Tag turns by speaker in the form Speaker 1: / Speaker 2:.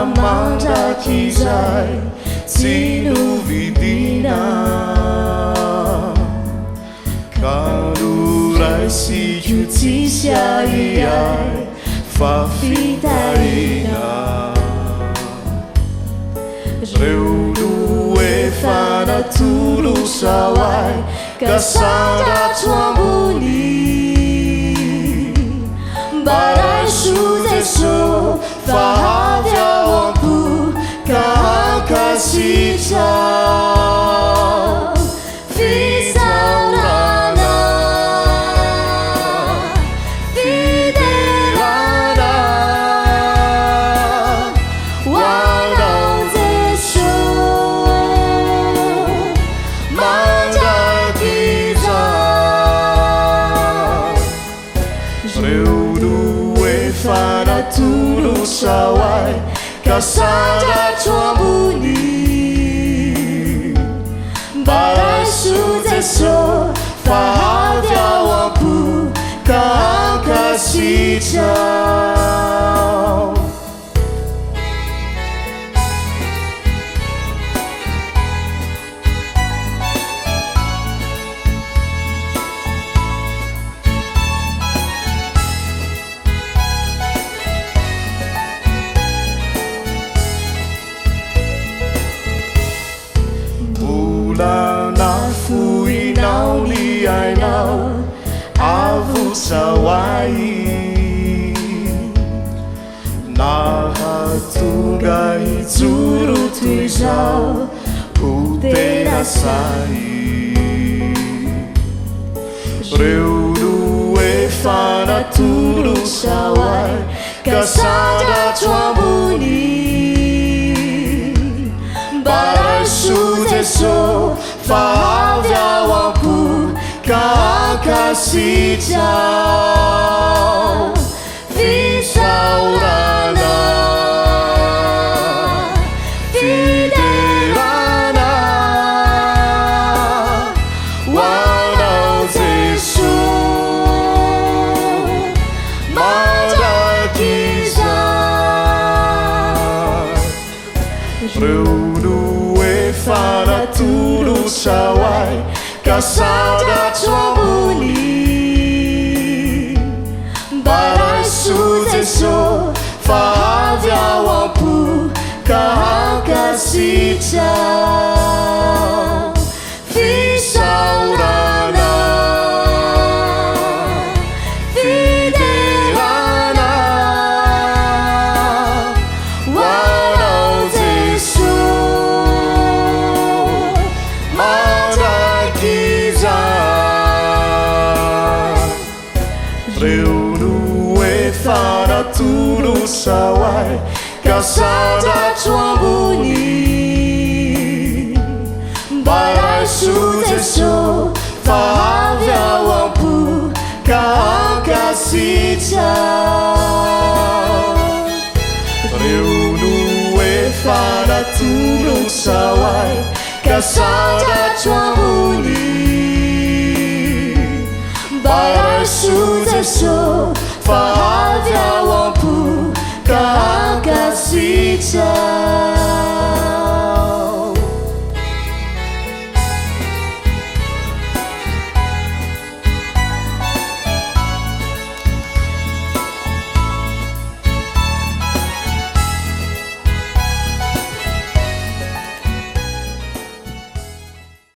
Speaker 1: Mandrakizay Sinovidina Kalurai si justicia iai fa fitaina Reu due fanatulus awai kasada tuambuni Barai sudeso fahavya wampu kahakasita Fitiavana Fitiavana Wadanzesho Mandrakizay Fanatulus awai kasada tuambuni Barai sudeso fahavya wampu kahakasita Na fui nao ni ai nao avusawai Na hatunga hitsuru tuizao utenasai Reu due fanatulus awai kasada tuambuni Barai sudeso fahavya wampu kahakasita Fitiavana Fitiavana Wadanzesho Mandrakizay Fanatulus awai kasada tuambuni Barai sudeso fahavya wampu kahakasita Fitiavana Fitiavana Wadanzesho Reu due fanatulus awai kasada tuambuni Barai sudeso fahavya wampu kahakasita Reu due fanatulus awai kasada tuambuni Barai sudeso fahavya wampu kahakasita